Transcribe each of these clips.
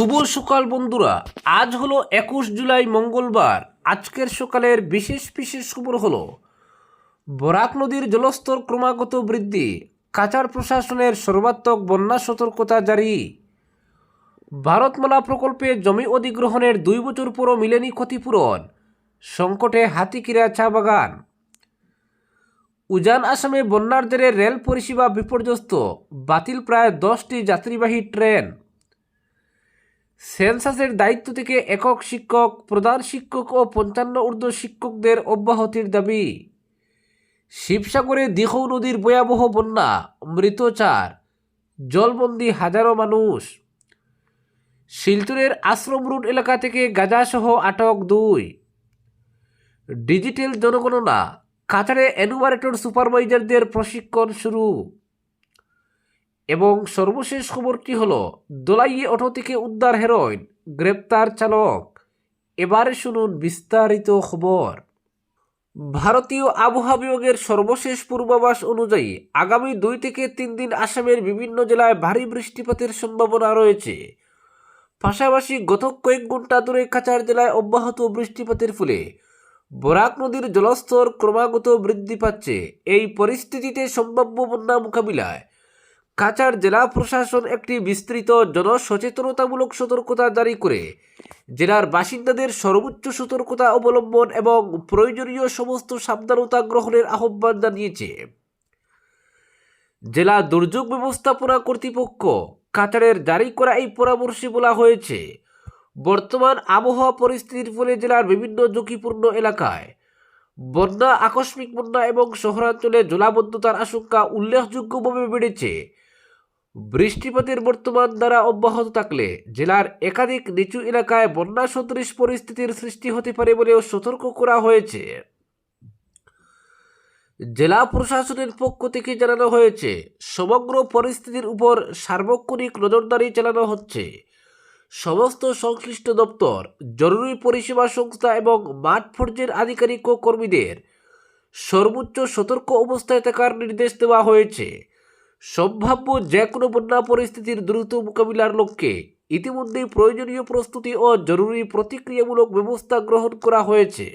শুভ সকাল বন্ধুরা। আজ হলো 21 জুলাই মঙ্গলবার। আজকের সকালের বিশেষ বিশেষ খবর হলো বরাক নদীর জলস্তর ক্রমাগত বৃদ্ধি, কাছাড় প্রশাসনের সর্বাত্মক বন্যা সতর্কতা জারি, ভারতমালা প্রকল্পে জমি অধিগ্রহণের 2 বছর পরও মিলেনি ক্ষতিপূরণ, সংকটে হাতিকিরা চা বাগান, উজান আসামে বন্যার জেরে রেল পরিষেবা বিপর্যস্ত, বাতিল প্রায় 10টি যাত্রীবাহী ট্রেন, সেন্সাসের দায়িত্ব থেকে একক শিক্ষক, প্রধান শিক্ষক ও 55 ঊর্ধ্ব শিক্ষকদের অব্যাহতির দাবি, শিবসাগরে দিঘৌ নদীর ভয়াবহ বন্যা, মৃত 4, জলবন্দি হাজারো মানুষ, শিলচরের আশ্রম রোড এলাকা থেকে গাঁজাসহ আটক 2, ডিজিটাল জনগণনা, কাছাড়ে এনুমারেটর সুপারভাইজারদের প্রশিক্ষণ শুরু। এবং সর্বশেষ খবরটি হলো দোলাইয়ে অটো থেকে উদ্ধার হেরোইন, গ্রেপ্তার চালক। এবারে শুনুন বিস্তারিত খবর। ভারতীয় আবহাওয়া বিভাগের সর্বশেষ পূর্বাভাস অনুযায়ী আগামী 2 থেকে 3 দিন আসামের বিভিন্ন জেলায় ভারী বৃষ্টিপাতের সম্ভাবনা রয়েছে। পাশাপাশি গত কয়েক ঘন্টা ধরে কাছাড় জেলায় অব্যাহত বৃষ্টিপাতের ফলে বরাক নদীর জলস্তর ক্রমাগত বৃদ্ধি পাচ্ছে। এই পরিস্থিতিতে সম্ভাব্য বন্যা মোকাবিলায় কাছাড় জেলা প্রশাসন একটি বিস্তৃত জনসচেতনতামূলক সতর্কতা জারি করে জেলার বাসিন্দাদের সর্বোচ্চ সতর্কতা অবলম্বন এবং প্রয়োজনীয় সমস্ত সাবধানতা গ্রহণের আহ্বান জানিয়েছে। জেলা দুর্যোগ ব্যবস্থাপনা কর্তৃপক্ষ কাছাড়ের জারি করা এই পরামর্শে বলা হয়েছে, বর্তমান আবহাওয়া পরিস্থিতির ফলে জেলার বিভিন্ন ঝুঁকিপূর্ণ এলাকায় বন্যা, আকস্মিক বন্যা এবং শহরাঞ্চলে জলাবদ্ধতার আশঙ্কা উল্লেখযোগ্যভাবে বেড়েছে। বৃষ্টিপাতের বর্তমান ধারা অব্যাহত থাকলে জেলার একাধিক নিচু এলাকায় বন্যা সদৃশ পরিস্থিতির সৃষ্টি হতে পারে বলেও সতর্ক করা হয়েছে। জেলা প্রশাসনের পক্ষ থেকে জানানো হয়েছে, সমগ্র পরিস্থিতির উপর সার্বক্ষণিক নজরদারি চালানো হচ্ছে। সমস্ত সংশ্লিষ্ট দপ্তর, জরুরি পরিষেবা সংস্থা এবং মাঠ পর্যায়ের আধিকারিক ও কর্মীদের সর্বোচ্চ সতর্ক অবস্থায় থাকার নির্দেশ দেওয়া হয়েছে। সম্ভাব্য যে কোনো বন্যা পরিস্থিতির দ্রুত মোকাবিলার লক্ষ্যে ইতিমধ্যেই প্রয়োজনীয় প্রস্তুতি ও জরুরি প্রতিক্রিয়ামূলক ব্যবস্থা গ্রহণ করা হয়েছে।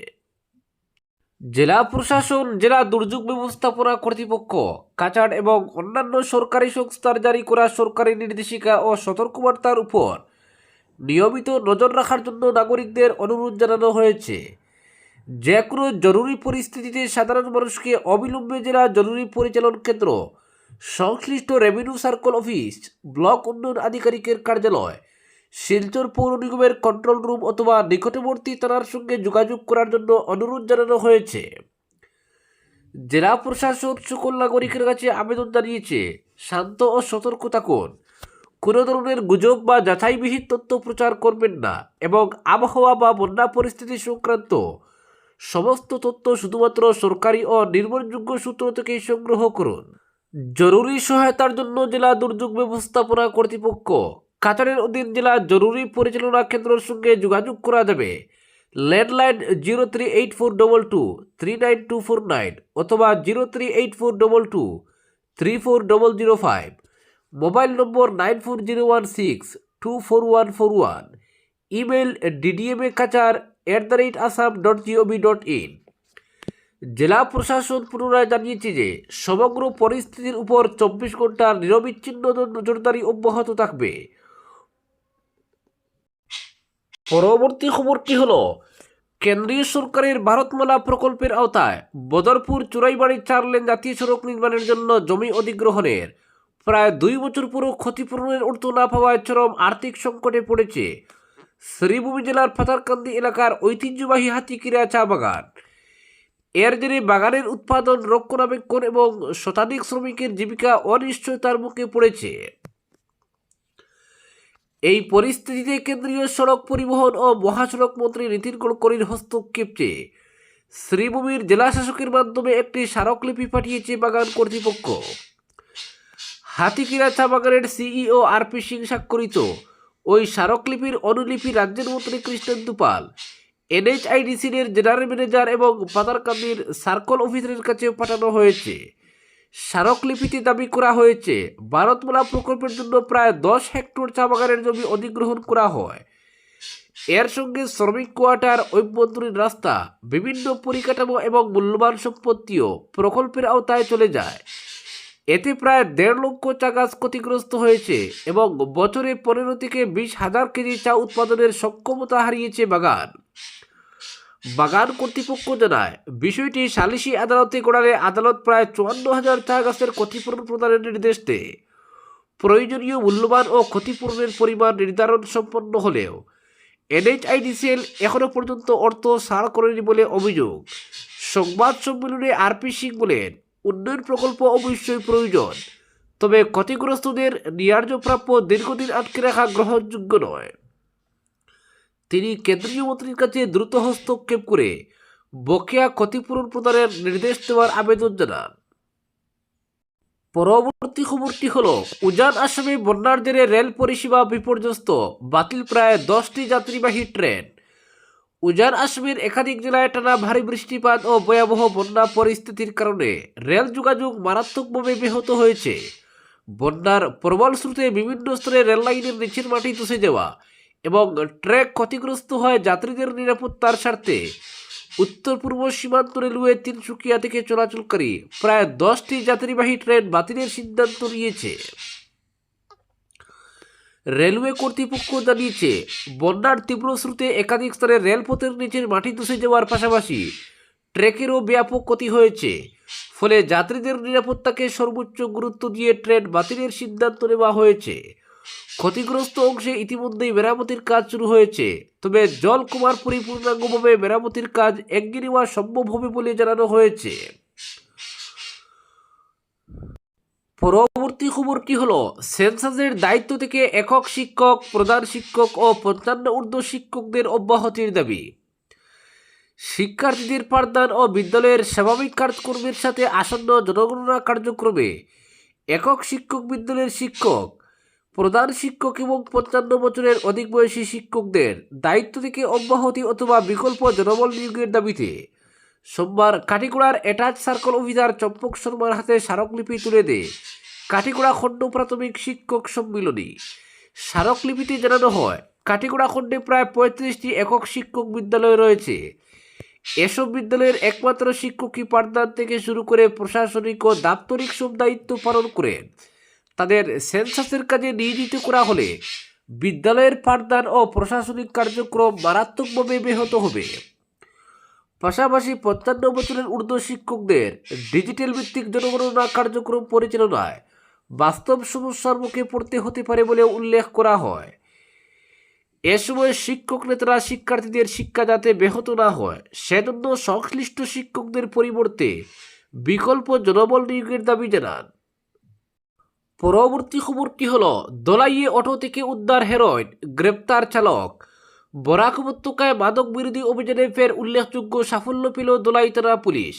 জেলা প্রশাসন, জেলা দুর্যোগ ব্যবস্থাপনা কর্তৃপক্ষ, কাছাড় এবং অন্যান্য সরকারি সংস্থার জারি করা সরকারি নির্দেশিকা ও সতর্কবার্তার উপর নিয়মিত নজর রাখার জন্য নাগরিকদের অনুরোধ জানানো হয়েছে। যে কোনো জরুরি পরিস্থিতিতে সাধারণ মানুষকে অবিলম্বে জেলা জরুরি পরিচালন কেন্দ্র, সংশ্লিষ্ট রেভিনিউ সার্কেল অফিস, ব্লক উন্নয়ন আধিকারিকের কার্যালয়, শিলচর পৌর নিগমের কন্ট্রোল রুম অথবা নিকটবর্তী থানার সঙ্গে যোগাযোগ করার জন্য অনুরোধ জানানো হয়েছে। জেলা প্রশাসন সকল নাগরিকের কাছে আবেদন জানিয়েছে, শান্ত ও সতর্ক থাকুন, কোনো ধরনের গুজব বা যাচাইবিহীন তথ্য প্রচার করবেন না এবং আবহাওয়া বা বন্যা পরিস্থিতি সংক্রান্ত সমস্ত তথ্য শুধুমাত্র সরকারি ও নির্ভরযোগ্য সূত্র থেকে সংগ্রহ করুন। জরুরি সহায়তার জন্য জেলা দুর্যোগ ব্যবস্থাপনা কর্তৃপক্ষ কাছাড়ের অধীন জেলা জরুরি পরিচালনা কেন্দ্রের সঙ্গে যোগাযোগ করা যাবে। ল্যান্ডলাইন 038422 39249 অথবা 038422 34005, মোবাইল নম্বর 9401624141, ইমেল ddmakachar@assam.gov.in। জেলা প্রশাসন পুনরায় জানিয়েছে যে সমগ্র পরিস্থিতির উপর 24 ঘন্টার নিরবিচ্ছিন্ন নজরদারি অব্যাহত থাকবে। পরবর্তী খবরটি হলো, কেন্দ্রীয় সরকারের ভারতমালা প্রকল্পের আওতায় বদরপুর চুরাইবাড়ি 4 লেন জাতীয় সড়ক নির্মাণের জন্য জমি অধিগ্রহণের প্রায় 2 বছর পুরো ক্ষতিপূরণের অর্থ না পাওয়ায় চরম আর্থিক সংকটে পড়েছে শ্রীভূমি জেলার পাথারকান্দি এলাকার ঐতিহ্যবাহী হাতিকিরা চা বাগান। এর জেরে বাগানের উৎপাদন, রক্ষণাবেক্ষণ এবং শতাধিক শ্রমিকের জীবিকা অনিশ্চয়তার মুখে পড়েছে। এই পরিস্থিতিতে কেন্দ্রীয় সড়ক পরিবহন ও মহাসড়ক মন্ত্রী নীতিন গডকরির হস্তক্ষেপ চেয়ে শ্রীভূমির জেলা শাসকের মাধ্যমে একটি স্মারকলিপি পাঠিয়েছে বাগান কর্তৃপক্ষ। হাতিকিরা চা বাগানের সিইও আরপি সিং স্বাক্ষরিত ওই স্মারকলিপির অনুলিপি রাজ্যের মন্ত্রী কৃষ্ণেন্দু পাল, NHIDC-র জেনারেল ম্যানেজার এবং পাথারকান্দির সার্কল অফিসারের কাছে পাঠানো হয়েছে। স্মারকলিপিতে দাবি করা হয়েছে ভারতমালা প্রকল্পের জন্য প্রায় 10 হেক্টর চা বাগানের জমি অধিগ্রহণ করা হয়। এর সঙ্গে শ্রমিক কোয়ার্টার, অভ্যন্তরীণ রাস্তা, বিভিন্ন পরিকাঠামো এবং মূল্যবান সম্পত্তিও প্রকল্পের আওতায় চলে যায়। এতে প্রায় 1.5 লক্ষ চা গাছ ক্ষতিগ্রস্ত হয়েছে এবং বছরে 15 থেকে 20,000 কেজি চা উৎপাদনের সক্ষমতা হারিয়েছে বাগান। বাগান কর্তৃপক্ষ জানায়, বিষয়টি সালিসি আদালতে গড়ালে আদালত প্রায় 54,000 চা গাছের ক্ষতিপূরণ প্রদানের নির্দেশ দেয়। প্রয়োজনীয় মূল্যবান ও ক্ষতিপূরণের পরিমাণ নির্ধারণ সম্পন্ন হলেও NHIDCL এখনও পর্যন্ত অর্থ ছাড় করেনি বলে অভিযোগ। সংবাদ সম্মেলনে RP সিং বলেন, উন্নয়ন প্রকল্প অবশ্যই প্রয়োজন, তবে ক্ষতিগ্রস্তদের ন্যায্য প্রাপ্য দীর্ঘদিন আটকে রাখা গ্রহণযোগ্য নয়। তিনি কেন্দ্রীয় মন্ত্রীর কাছে দ্রুত হস্তক্ষেপ করে বকেয়া ক্ষতিপূরণ প্রদানের নির্দেশ দেওয়ার আবেদন জানান। পরবর্তী খবরটি হল, উজান আসামে বন্যার জেরে রেল পরিষেবা বিপর্যস্ত, বাতিল প্রায় 10টি যাত্রীবাহী ট্রেন। উজান আসামের একাধিক জেলায় টানা ভারী বৃষ্টিপাত ও ভয়াবহ বন্যা পরিস্থিতির কারণে রেল যোগাযোগ মারাত্মকভাবে ব্যাহত হয়েছে। বন্যার প্রবল স্রোতে বিভিন্ন স্তরে রেল লাইনের নিচের মাটি ধসে যাওয়া এবং ট্র্যাক ক্ষতিগ্রস্ত হয় যাত্রীদের নিরাপত্তার স্বার্থে উত্তর পূর্ব সীমান্ত রেলওয়ে তিনসুকিয়া থেকে চলাচলকারী প্রায় 10টি যাত্রীবাহী ট্রেন বাতিলের সিদ্ধান্ত নিয়েছে। রেলওয়ে কর্তৃপক্ষ জানিয়েছে, বন্যার তীব্র স্রোতে একাধিক স্তরে রেলপথের নিচের মাটি ধসে যাওয়ার পাশাপাশি ট্র্যাকেরও ব্যাপক ক্ষতি হয়েছে। ফলে যাত্রীদের নিরাপত্তাকে সর্বোচ্চ গুরুত্ব দিয়ে ট্রেন বাতিলের সিদ্ধান্ত নেওয়া হয়েছে। ক্ষতিগ্রস্ত অংশে ইতিমধ্যেই মেরামতির কাজ শুরু হয়েছে, তবে জল কমার পরিপূর্ণাঙ্গভাবে মেরামতির কাজ এগিয়ে নেওয়া সম্ভব হবে বলে জানানো হয়েছে। পরবর্তী খবরটি হল, সেন্সাসের দায়িত্ব থেকে একক শিক্ষক, প্রধান শিক্ষক ও 55 ঊর্ধ্ব শিক্ষকদের অব্যাহতির দাবি। শিক্ষার্থীদের পাঠদান ও বিদ্যালয়ের স্বাভাবিক কাজকর্মের সাথে আসন্ন জনগণনা কার্যক্রমে একক শিক্ষক, বিদ্যালয়ের শিক্ষক, প্রধান শিক্ষক এবং 55 বছরের অধিক বয়সী শিক্ষকদের দায়িত্ব থেকে অব্যাহতি অথবা বিকল্প জনবল নিয়োগের দাবিতে সোমবার কাটিগড়ার অ্যাটাচ সার্কেল অফিসার চম্পক শর্মার হাতে স্মারকলিপি তুলে দেয় কাটিগড়া খণ্ড প্রাথমিক শিক্ষক সম্মিলনী। স্মারকলিপিতে জানানো হয়, কাটিগড়া খণ্ডে প্রায় 35টি একক শিক্ষক বিদ্যালয় রয়েছে। এসব বিদ্যালয়ের একমাত্র শিক্ষকই পাঠদান থেকে শুরু করে প্রশাসনিক ও দাপ্তরিক সব দায়িত্ব পালন করেন। তাদের সেন্সাসের কাজে নিয়োজিত করা হলে বিদ্যালয়ের পাঠদান ও প্রশাসনিক কার্যক্রম মারাত্মকভাবে ব্যাহত হবে। পাশাপাশি 55 বছরের ঊর্ধ্ব শিক্ষকদের ডিজিটাল ভিত্তিক জনগণনা কার্যক্রম পরিচালনায় বাস্তব সমস্যার মুখে পড়তে হতে পারে বলে উল্লেখ করা হয়। এ সময় শিক্ষক নেতারা শিক্ষার্থীদের শিক্ষা যাতে ব্যাহত না হয় সেজন্য সংশ্লিষ্ট শিক্ষকদের পরিবর্তে বিকল্প জনবল নিয়োগের দাবি জানান। পরবর্তী খবরটি হল, দলাইয়ে অটো থেকে উদ্ধার হেরোইন, গ্রেপ্তার চালক। বরাক উপত্যকায় মাদক বিরোধী অভিযানে ফের উল্লেখযোগ্য সাফল্য পেল দোলাই থানা পুলিশ।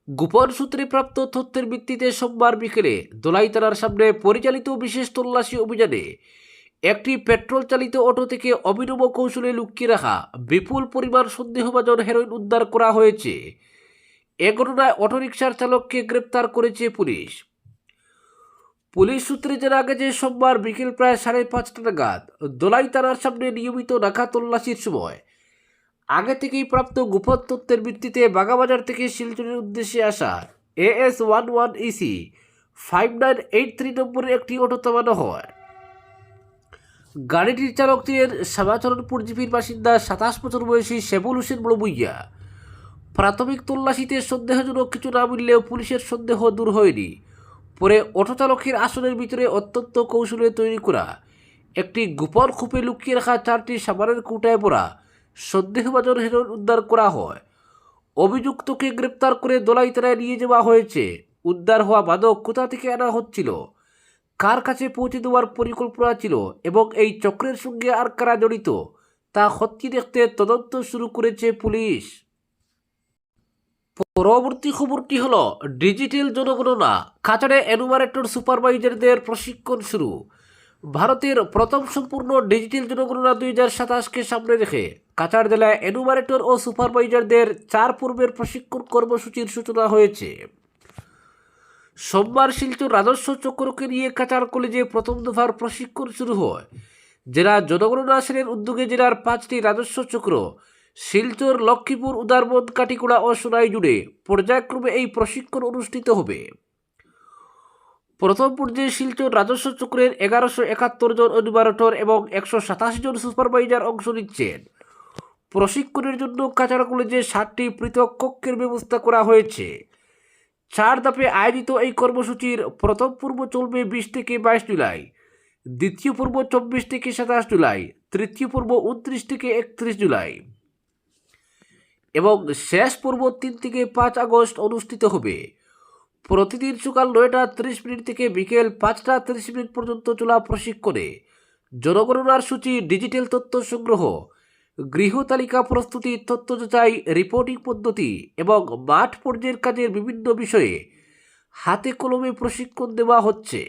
গোপন সূত্রে প্রাপ্ত তথ্যের ভিত্তিতে সোমবার বিকেলে দোলাই থানার সামনে পরিচালিত বিশেষ তল্লাশি অভিযানে একটি পেট্রোল চালিত অটো থেকে অভিনব কৌশলে লুকিয়ে রাখা বিপুল পরিমাণ সন্দেহভাজন হেরোইন উদ্ধার করা হয়েছে। এ ঘটনায় অটোরিকশার চালককে গ্রেপ্তার করেছে পুলিশ। পুলিশ সূত্রে জানা গেছে, সোমবার বিকেল প্রায় 5:30 নাগাদ দোলাই থানার সামনে নিয়মিত নাকা তল্লাশির সময় আগে থেকেই প্রাপ্ত গোপন তথ্যের ভিত্তিতে বাগাবাজার থেকে শিলচরের উদ্দেশ্যে আসা AS11EC 5983 নম্বরের একটি অটো থামানো হয়। গাড়িটির চালক ছিলেন শ্যামাচরণপুর জিপির বাসিন্দা 27 বছর বয়সী শেবুল হোসেন বড়বুইয়া। প্রাথমিক তল্লাশিতে সন্দেহজনক কিছু না মিললেও পুলিশের সন্দেহ দূর হয়নি। পরে অটো চালকের আসনের ভিতরে অত্যন্ত কৌশলে তৈরি করা একটি গোপন খোপে লুকিয়ে রাখা 4টি সাবানের কৌটায় পড়া সন্দেহভাজন হেরোইন উদ্ধার করা হয়। অভিযুক্তকে গ্রেপ্তার করে দোলাই থানায় নিয়ে যাওয়া হয়েছে। উদ্ধার হওয়া মাদক কোথা থেকে আনা হচ্ছিল, কার কাছে পৌঁছে দেওয়ার পরিকল্পনা ছিল এবং এই চক্রের সঙ্গে আর কারা জড়িত তা খতিয়ে দেখতে তদন্ত শুরু করেছে পুলিশ। পরবর্তী খবরটি হল, ডিজিটাল জনগণনা, কাছাড়ে এনুমারেটর সুপারভাইজারদের প্রশিক্ষণ শুরু। ভারতের প্রথম সম্পূর্ণ ডিজিটাল জনগণনা 2027কে সামনে রেখে কাছাড় জেলায় এনুমারেটর ও সুপারভাইজারদের 4 পর্বের প্রশিক্ষণ কর্মসূচির সূচনা হয়েছে। সোমবার শিলচর রাজস্ব চক্রকে নিয়ে কাচার কলেজে প্রথম দফার প্রশিক্ষণ শুরু হয়। জেলা জনগণনা সেনের উদ্যোগে জেলার 5টি রাজস্ব চক্র শিলচর, লক্ষ্মীপুর, উদারবন্দ, কাটিকুড়া ও সোনাই জুড়ে পর্যায়ক্রমে এই প্রশিক্ষণ অনুষ্ঠিত হবে। প্রথম পর্যায়ে শিলচর রাজস্ব চক্রের 1171 জন এনুমারেটর এবং 187 জন সুপারভাইজার অংশ নিচ্ছেন। প্রশিক্ষণের জন্য কাছাড় কলেজে 7টি পৃথক কক্ষের ব্যবস্থা করা হয়েছে। 4 ধাপে আয়োজিত এই কর্মসূচির প্রথম পর্ব চলবে 20 থেকে 22 জুলাই, দ্বিতীয় পর্ব 24 থেকে 27 জুলাই, তৃতীয় পর্ব 29 থেকে 31 জুলাই এবং শেষ পর্ব 3 থেকে 5 আগস্ট অনুষ্ঠিত হবে। প্রতিদিন সকাল 9:30 থেকে বিকেল 5:30 পর্যন্ত চলা প্রশিক্ষণে জনগণনার সূচি, ডিজিটাল তথ্য সংগ্রহ, গৃহ তালিকা প্রস্তুতি, তথ্য যাচাই, রিপোর্টিং পদ্ধতি এবং মাঠ পর্যায়ের কাজের বিভিন্ন বিষয়ে হাতে কলমে প্রশিক্ষণ দেওয়া হচ্ছে।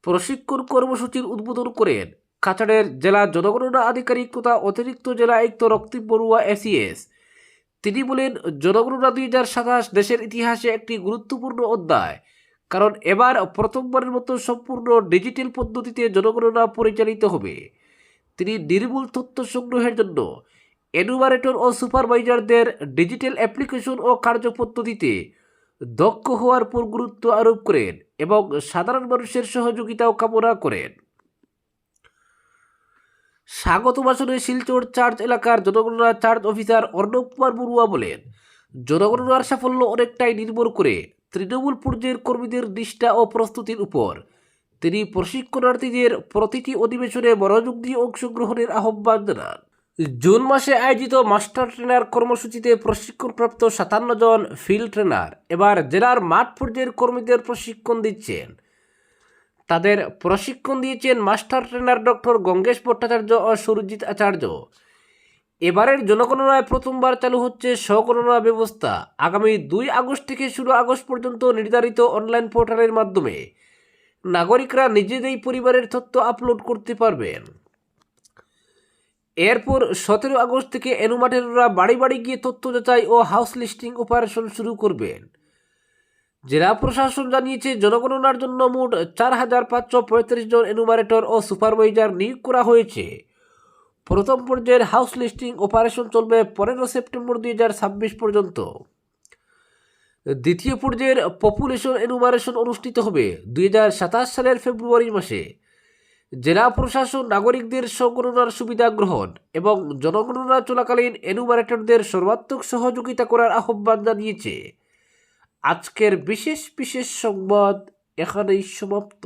প্রশিক্ষণ কর্মসূচির উদ্বোধন করেন কাছাড়ের জেলা জনগণনা আধিকারিক তথা অতিরিক্ত জেলা আয়ুক্ত রক্তিম বড়ুয়া এসিএস। তিনি বলেন, জনগণনা 2027 দেশের ইতিহাসে একটি গুরুত্বপূর্ণ অধ্যায়, কারণ এবার প্রথমবারের মতো সম্পূর্ণ ডিজিটাল পদ্ধতিতে জনগণনা পরিচালিত হবে। তিনি নির্ভুল তথ্য সংগ্রহের জন্য এনুমারেটর ও সুপারভাইজারদের ডিজিটাল অ্যাপ্লিকেশন ও কার্যপদ্ধতিতে দক্ষ হওয়ার উপর গুরুত্ব আরোপ করেন এবং সাধারণ মানুষের সহযোগিতাও কামনা করেন। স্বাগত ভাষণে শিলচর চার্চ এলাকার জনগণনা চার্জ অফিসার অর্ণব কুমার বড়ুয়া বলেন, জনগণনার সাফল্য অনেকটাই নির্ভর করে তৃণমূল পর্যায়ের কর্মীদের নিষ্ঠা ও প্রস্তুতির উপর। তিনি প্রশিক্ষণার্থীদের প্রতিটি অধিবেশনে মনোযোগ দিয়ে অংশগ্রহণের আহ্বান জানান। জুন মাসে আয়োজিত মাস্টার ট্রেনার কর্মসূচিতে প্রশিক্ষণপ্রাপ্ত 57 জন ফিল্ড ট্রেনার এবার জেলার মাঠ পর্যায়ের কর্মীদের প্রশিক্ষণ দিচ্ছেন। তাদের প্রশিক্ষণ দিয়েছেন master trainer doctor Gangesh Bhattacharya ও সুরজিৎ আচার্য। এবারের জনগণনায় প্রথমবার চালু হচ্ছে স্বগণনা ব্যবস্থা। আগামী 2 আগস্ট থেকে 16 আগস্ট পর্যন্ত নির্ধারিত অনলাইন পোর্টালের মাধ্যমে নাগরিকরা নিজেদের পরিবারের তথ্য আপলোড করতে পারবেন। এরপর 17 আগস্ট থেকে এনুমারেটররা বাড়ি বাড়ি গিয়ে তথ্য যাচাই ও হাউস লিস্টিং অপারেশন শুরু করবেন। জেলা প্রশাসন জানিয়েছে, জনগণনার জন্য মোট 4,535 জন এনুমারেটর ও সুপারভাইজার নিয়োগ করা হয়েছে। প্রথম পর্যায়ের হাউস লিস্টিং অপারেশন চলবে 15 সেপ্টেম্বর 2026 পর্যন্ত। দ্বিতীয় পর্যায়ের পপুলেশন এনুমারেশন অনুষ্ঠিত হবে 2027 সালের ফেব্রুয়ারি মাসে। জেলা প্রশাসন নাগরিকদের স্বগণনার সুবিধা গ্রহণ এবং জনগণনা চলাকালীন এনুমারেটরদের সর্বাত্মক সহযোগিতা করার আহ্বান জানিয়েছে। আজকের বিশেষ সংবাদ এখানেই সমাপ্ত।